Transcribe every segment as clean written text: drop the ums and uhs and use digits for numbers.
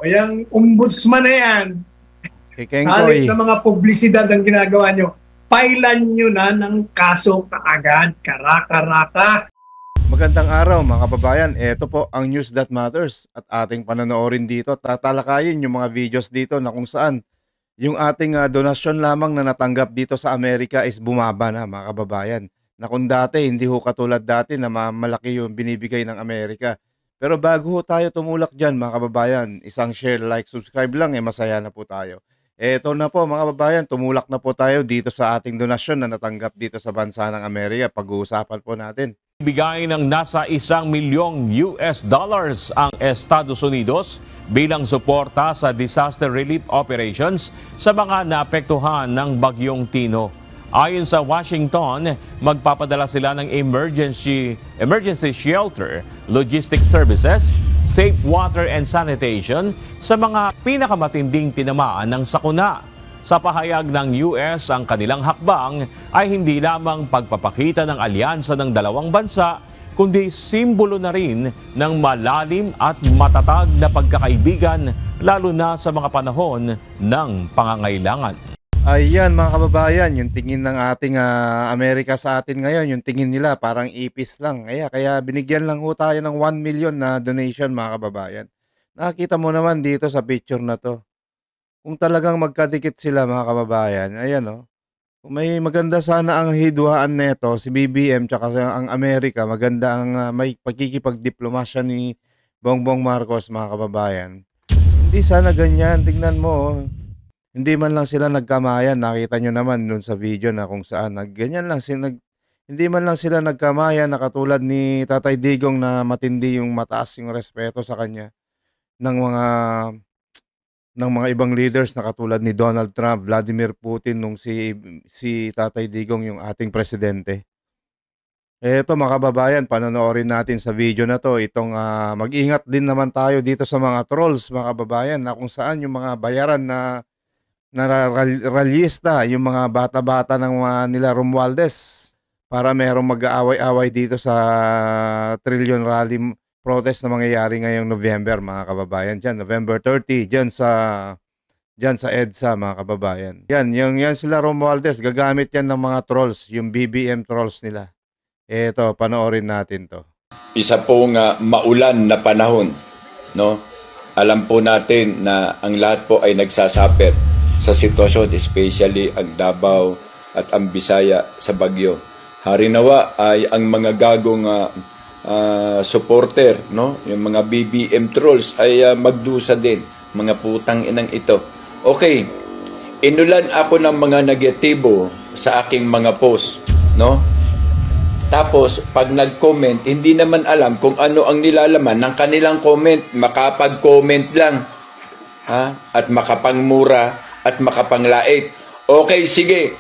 yung ombudsman na yan, Kay sa halip Kengkoy. na mga publisidad ang ginagawa nyo, pailan nyo na ng kaso kaagad, karaka-raka. Magandang araw mga kababayan. Ito po ang News That Matters at ating panonoorin dito. Tatalakayin yung mga videos dito na kung saan yung ating donasyon lamang na natanggap dito sa Amerika is bumaba na mga kababayan. Na kung dati, hindi ho katulad dati na malaki yung binibigay ng Amerika. Pero bago ho tayo tumulak dyan mga kababayan, isang share, like, subscribe lang, masaya na po tayo. Eto na po mga kababayan, tumulak na po tayo dito sa ating donasyon na natanggap dito sa bansa ng Amerika. Pag-uusapan po natin. Bigay ng nasa $1 milyong ang Estados Unidos bilang suporta sa disaster relief operations sa mga naapektuhan ng Bagyong Tino. Ayon sa Washington, magpapadala sila ng emergency shelter, logistics services, safe water and sanitation sa mga pinakamatinding tinamaan ng sakuna. Sa pahayag ng US, ang kanilang hakbang ay hindi lamang pagpapakita ng alyansa ng dalawang bansa, kundi simbolo na rin ng malalim at matatag na pagkakaibigan, lalo na sa mga panahon ng pangangailangan. Ayan mga kababayan, yung tingin ng ating Amerika sa atin ngayon, yung tingin nila parang ipis lang. Kaya binigyan lang ho tayo ng 1 million na donation mga kababayan. Nakita mo naman dito sa picture na to. Kung talagang magkadikit sila mga kababayan, ayan o. Kung may maganda sana ang hidwaan neto, si BBM tsaka ang Amerika, maganda ang may pagkikipagdiplomasya ni Bongbong Marcos mga kababayan. Hindi sana ganyan, tingnan mo oh. Hindi man lang sila nagkamayan, nakita nyo naman dun sa video na kung saan ganyan lang hindi man lang sila nagkamayan na katulad ni Tatay Digong na matindi yung mataas yung respeto sa kanya ng mga ibang leaders na katulad ni Donald Trump, Vladimir Putin nung si Tatay Digong yung ating presidente. Eto mga kababayan, panonoorin natin sa video na to itong mag-ingat din naman tayo dito sa mga trolls mga kababayan na kung saan yung mga bayaran na rallyista, yung mga bata-bata ng mga nila Romualdez para merong mag-aaway-away dito sa Trillion Rally protest na mangyayari ngayong November mga kababayan. Diyan, November 30, diyan sa EDSA mga kababayan. Yan sila Romualdez, gagamit yan ng mga trolls, yung BBM trolls nila. Eto, panoorin natin to. Isa pong maulan na panahon, no? Alam po natin na ang lahat po ay nagsasuffer sa sitwasyon, especially ang Davao at ang Bisaya sa Bagyo. Harinawa ay ang mga gagong supporter, no? Yung mga BBM trolls ay magdusa din, mga putang inang ito. Okay, inulan ako ng mga negatibo sa aking mga post, no? Tapos, pag nag-comment, hindi naman alam kung ano ang nilalaman ng kanilang comment. Makapag-comment lang, at makapangmura, at makapanglait. Okay, sige.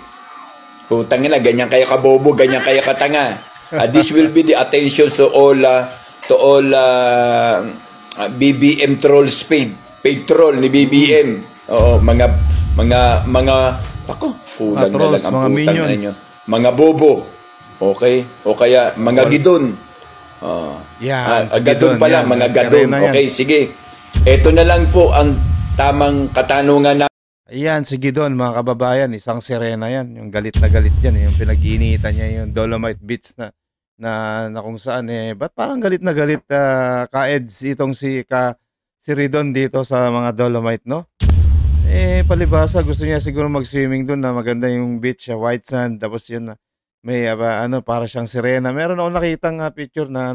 Putang ina, ganyan kayo kabobo, ganyan kayo katanga. This will be the attention to all BBM trolls paid troll ni BBM. Oo, mga ako, kulang na lang ang putang na inyo. Mga bobo. Okay? O kaya mga gidon. Gadon pala, mga gadon. Okay, sige. Ito na lang po ang tamang katanungan na. Ayan, sige doon mga kababayan, isang sirena yan, yung galit na galit yan, yung pinag-iinitan niya yung Dolomite Beach na kung saan ba't parang galit na galit ka-eds itong si Ridon dito sa mga Dolomite, no? Palibasa gusto niya siguro mag-swimming doon na maganda yung beach, white sand, tapos yun may para siyang sirena. Meron akong nakitang picture na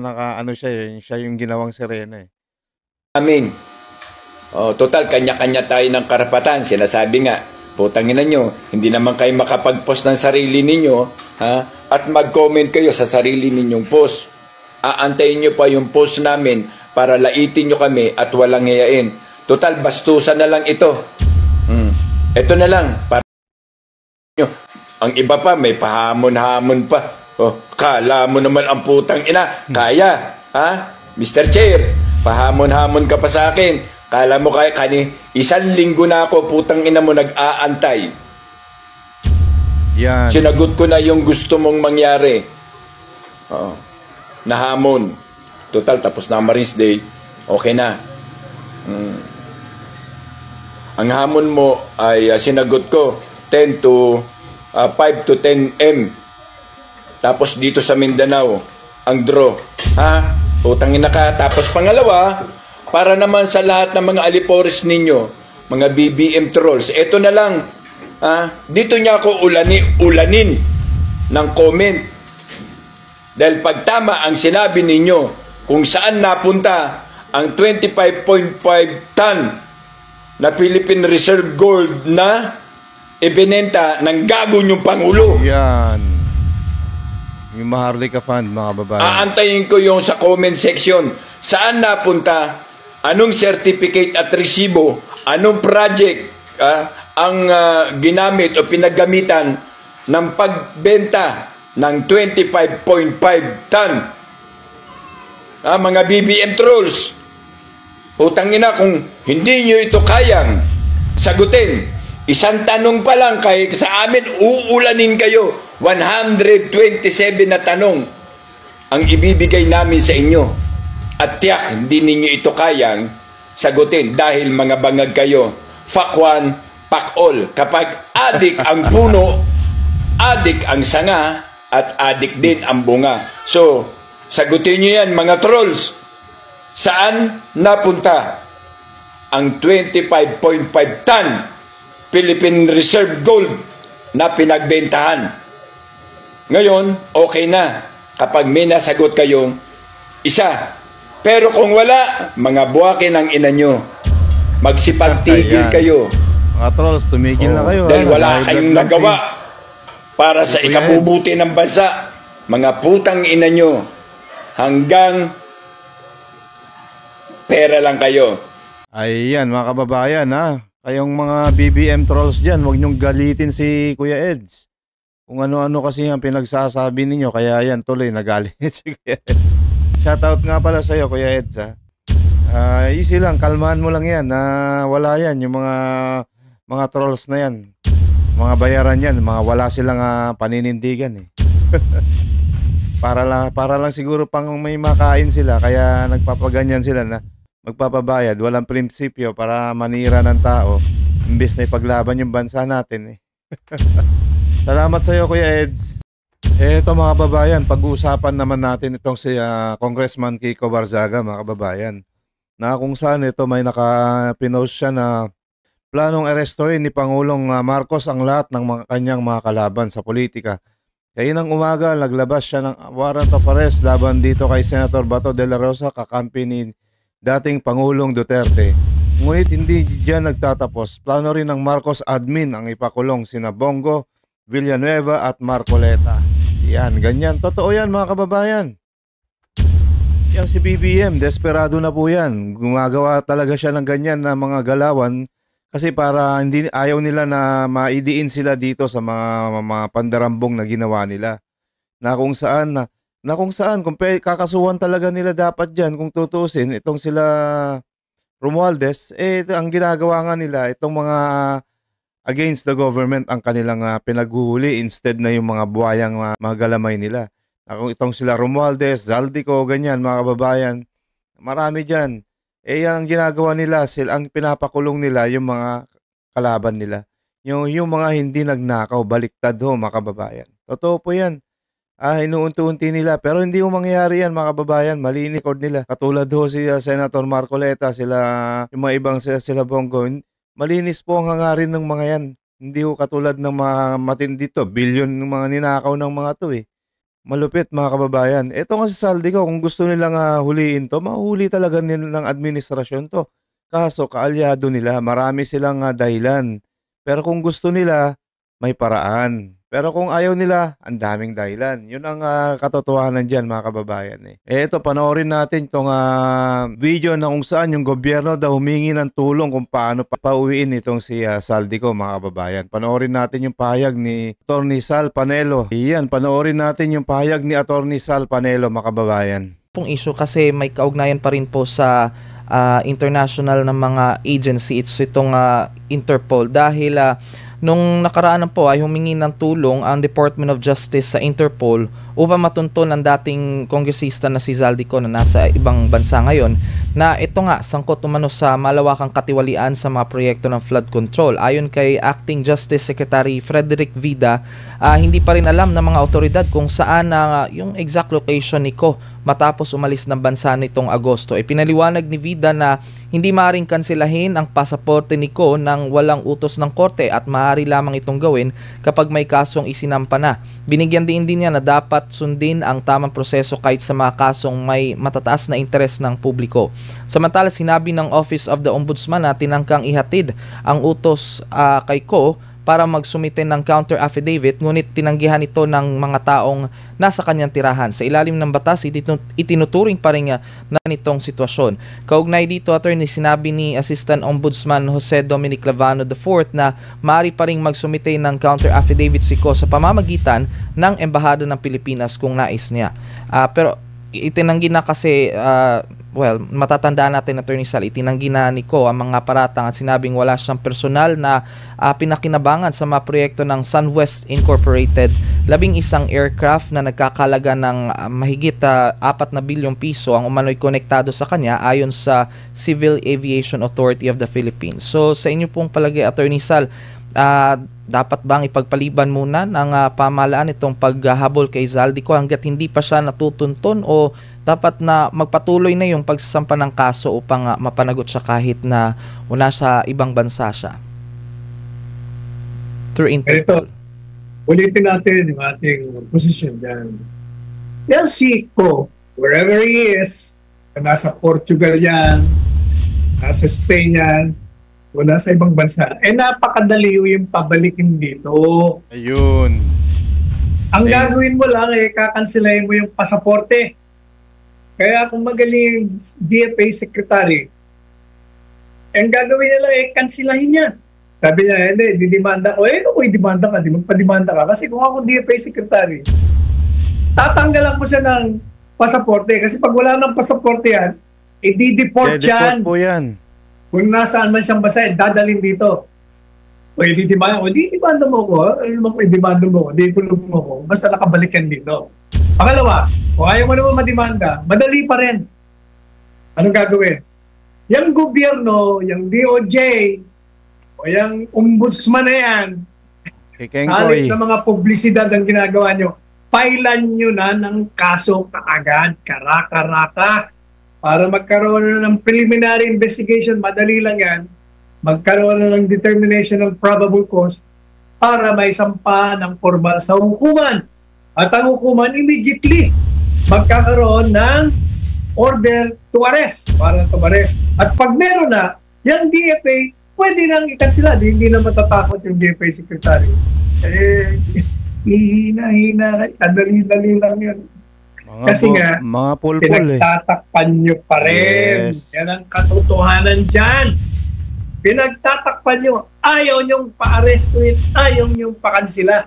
siya yung ginawang sirena Amin. Total, kanya-kanya tayo ng karapatan. Sinasabi nga, putangin na nyo, hindi naman kayo makapag-post ng sarili ninyo, at mag-comment kayo sa sarili ninyong post. Aantayin nyo pa yung post namin para laitin nyo kami at walang hiyain. Total, bastusan na lang ito. Ito na lang. Para nyo. Ang iba pa, may pahamon-hamon pa. Kala mo naman ang putang ina. Kaya, Mr. Chair, pahamon-hamon ka pa sa akin. Kala mo kaya isang linggo na ako, putang ina mo, nag-aantay. Yan. Sinagot ko na yung gusto mong mangyari. Nahamon. Total, tapos na Marines Day. Okay na. Ang hamon mo ay sinagot ko 5 to 10 M. Tapos dito sa Mindanao, ang draw. Ha? Utangin na ka. Tapos pangalawa, para naman sa lahat ng mga alipores ninyo, mga BBM trolls, ito na lang. Dito niya ako ulanin ng comment. Dahil pag tama ang sinabi ninyo kung saan napunta ang 25.5 ton na Philippine Reserve Gold na ibinenta ng gago niyong Pangulo. Yan. Yung Maharlika Fund, mga babae. Aantayin ko yung sa comment section. Saan napunta? Anong certificate at resibo? Anong project ang ginamit o pinaggamitan ng pagbenta ng 25.5 ton? Mga BBM trolls, utang ina, kung hindi nyo ito kayang sagutin, isang tanong pa lang kay sa amin, uulanin kayo. 127 na tanong ang ibibigay namin sa inyo. At tiyak, hindi ninyo ito kayang sagutin dahil mga bangag kayo. Fuck one, fuck all. Kapag adik ang puno, adik ang sanga, at adik din ang bunga. So, sagutin nyo yan, mga trolls. Saan napunta ang 25.5 ton Philippine Reserve Gold na pinagbentahan? Ngayon, okay na kapag may nasagot kayong isa. Pero kung wala, mga buwakin ang ina nyo. Magsipagtigil kayo. Mga trolls, tumigil na kayo. Dahil wala kayong nagawa para sa ikabubuti ng bansa. Mga putang ina nyo. Hanggang pera lang kayo. Ayan, mga kababayan, kayong mga BBM trolls dyan, huwag nyong galitin si Kuya Eds. Kung ano-ano kasi ang pinagsasabi ninyo, kaya yan tuloy nagalit si Kuya Eds. Shoutout nga pala sa'yo, Kuya Eds. Easy lang, kalmahan mo lang yan. Wala yan, yung mga trolls na yan. Mga bayaran yan, mga wala silang paninindigan eh. para lang siguro pang may makain sila, kaya nagpapaganyan sila na magpapabayad, walang prinsipyo para manira ng tao, imbes na ipaglaban yung bansa natin eh. Salamat sa iyo, Kuya Eds. Eto mga kababayan, pag-uusapan naman natin itong si Congressman Kiko Barzaga, mga kababayan, na kung saan ito may nakapinost siya na planong arestuhin ni Pangulong Marcos ang lahat ng kanyang mga kalaban sa politika. Kaya ng umaga, naglabas siya ng warrant of arrest laban dito kay Senator Bato de la Rosa, kakampi ni dating Pangulong Duterte. Ngunit hindi diyan nagtatapos. Plano rin ng Marcos admin ang ipakulong sina Bongo, Villanueva at Marcoleta. Yan, ganyan. Totoo yan, mga kababayan. Yang si BBM, desperado na po yan. Gumagawa talaga siya ng ganyan na mga galawan kasi para hindi ayaw nila na maidiin sila dito sa mga pandarambong na ginawa nila. Na kung saan kung kakasuhan talaga nila dapat dyan kung tutusin itong sila Romualdez, ang ginagawa nga nila itong mga against the government ang kanilang pinaghuhuli instead na yung mga buhayang mga galamay nila. Kung itong sila Romualdez, Zaldico, ganyan mga kababayan, marami dyan. Yan ang ginagawa nila, ang pinapakulong nila yung mga kalaban nila. Yung mga hindi nagnakaw, baliktad ho mga kababayan. Totoo po yan. Inuunti-unti nila, pero hindi yung mangyayari yan mga kababayan, malinikod nila. Katulad ho si Senator Marcoleta, yung mga ibang sila Bongo, malinis po ang hangarin ng mga yan. Hindi ho katulad ng mga matindi to, bilyon ng mga ninakaw ng mga to eh. Malupit mga kababayan. Ito nga si Zaldico, kung gusto nilang huliin to, mahuli talaga nilang administrasyon to. Kaso kaalyado nila, marami silang dahilan. Pero kung gusto nila, may paraan. Pero kung ayaw nila, ang daming dahilan. Yun ang katotohanan dyan mga kababayan. Ito, panoorin natin itong video na kung saan yung gobyerno daw humingi ng tulong kung paano pauwiin itong si Zaldico mga kababayan. Panoorin natin yung pahayag ni Atty. Sal Panelo. Iyan, panoorin natin yung pahayag ni Atty. Sal Panelo mga kababayan. Pong issue kasi may kaugnayan pa rin po sa international ng mga agency, itong Interpol dahil Nung nakaraan po ay humingi ng tulong ang Department of Justice sa Interpol upang matunton ang dating kongresista na si Zaldico na nasa ibang bansa ngayon na ito nga sangkot umano sa malawakang katiwalian sa mga proyekto ng flood control. Ayon kay Acting Justice Secretary Frederick Vida, hindi pa rin alam ng mga otoridad kung saan yung exact location ni Ko matapos umalis ng bansa nitong Agosto. Pinaliwanag ni Vida na hindi maaaring kansilahin ang pasaporte ni Ko nang walang utos ng korte at maaari lamang itong gawin kapag may kasong isinampa na. Binigyan din niya na dapat sundin ang tamang proseso kahit sa mga kasong may matataas na interes ng publiko. Samantala, sinabi ng Office of the Ombudsman na tinangkang ihatid ang utos kay Ko para magsumite ng counter affidavit, ngunit tinanggihan ito ng mga taong nasa kanyang tirahan. Sa ilalim ng batas, itinuturing pa rin na nitong sitwasyon. Kaugnay dito, attorney, sinabi ni Assistant Ombudsman Jose Dominic Lavano IV na maaari pa rin magsumite ng counter affidavit si Ko sa pamamagitan ng Embahada ng Pilipinas kung nais niya. Pero itinanggi na kasi matatandaan natin, Attorney Sal, itinanggi na ni Ko ang mga paratang at sinabing wala siyang personal na pinakinabangan sa mga proyekto ng SunWest Incorporated, 11 aircraft na nagkakalaga ng mahigit 4 na bilyong piso ang umano'y konektado sa kanya ayon sa Civil Aviation Authority of the Philippines. So sa inyo pong palagay, Attorney Sal, dapat bang ipagpaliban muna ng pamahalaan itong paghahabol kay Zaldico hanggat hindi pa siya natutunton, o dapat na magpatuloy na yung pagsasampa ng kaso upang mapanagot siya kahit na wala sa ibang bansa siya? Through Interpol. Ulitin natin yung ating position dyan. Yan si Ko, wherever he is, nasa Portugal yan, nasa Spain yan, o nasa ibang bansa, napakadali yung pabalikin dito. Ayun. Ang gagawin mo lang, kakansilahin mo yung pasaporte. Kaya kung magaling yung DFA secretary, ang gagawin nila, kansilahin niya. Sabi niya, hindi, didimanda ko. Kung i-demanda ka, di magpa-demanda ka. Kasi kung ako DFA secretary, tatanggalan ko siya ng pasaporte. Kasi pag wala ng pasaporte yan, i-deport yan. Po yan. Kung nasaan man siyang bansa, dadalhin dito. O i-demanda mo ko. Ano naman kung i-demanda mo ko? Di-kulong mo ko. Basta nakabalik yan dito. Pangalawa, kung ayaw mo naman mademanda, madali pa rin. Anong gagawin? Yung gobyerno, yung DOJ, o yung ombudsman na yan, halit na mga publisidad ang ginagawa nyo, pailan nyo na ng kaso kaagad, karaka-raka, para magkaroon na ng preliminary investigation. Madali lang yan. Magkaroon na ng determination ng probable cause para may sampa ng formal sa hukuman. At ang hukuman immediately magkakaroon ng order to arrest, para to arrest. At pag meron na, yung DFA, pwede nang ikansila. Hindi na matatakot yung DFA secretary. Hihina-hina. Dali lang yan. Kasi nga, mga pulpul pinagtatakpan nyo pa rin. Yes. Yan ang katotohanan dyan. Pinagtatakpan nyo. Ayaw nyong pa-arrestuin. Ayaw nyong pakansila.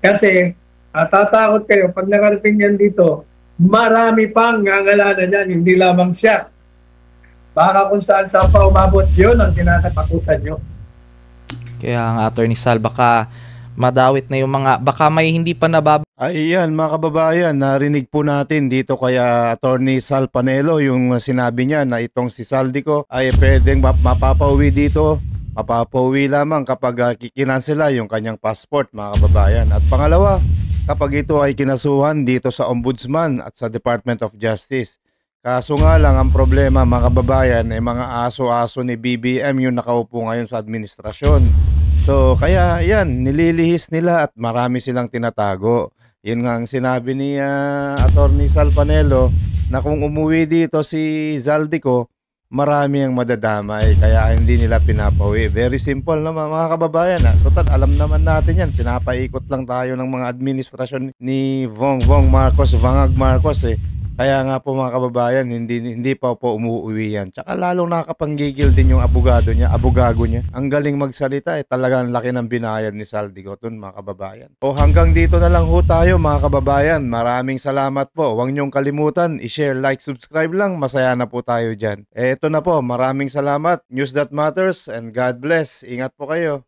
Kasi, tatakot kayo. Pag nakarating yan dito, marami pang ngangalanan yan. Hindi lamang siya. Baka kung saan pa umabot, yun ang kinakatakutan nyo. Kaya ang Attorney Sal, baka madawit na yung mga, baka may hindi pa nababa. Ayan mga kababayan, narinig po natin dito kaya Attorney Sal Panelo yung sinabi niya na itong si Zaldico ay pwedeng mapapauwi dito, mapapauwi lamang kapag kikinansela yung kanyang passport, mga kababayan. At pangalawa, kapag ito ay kinasuhan dito sa Ombudsman at sa Department of Justice. Kaso nga lang ang problema, mga kababayan, ay mga aso-aso ni BBM yung nakaupo ngayon sa administrasyon. So kaya yan, nililihis nila at marami silang tinatago. Yun nga ang sinabi ni Attorney Sal Panelo na kung umuwi dito si Zaldico, marami ang madadamay kaya hindi nila pinapauwi. Very simple naman mga kababayan. Total, alam naman natin yan. Pinapaikot lang tayo ng mga administrasyon ni Bongbong Marcos, Vangag Marcos Kaya nga po mga kababayan, hindi pa po umuwi yan. Tsaka lalong nakapanggigil din yung abogago niya. Ang galing magsalita, talagang laki ng binayad ni Zaldico mga kababayan. O hanggang dito na lang ho tayo mga kababayan. Maraming salamat po. Huwag niyong kalimutan, i-share, like, subscribe lang. Masaya na po tayo dyan. Eto na po, maraming salamat. News That Matters and God bless. Ingat po kayo.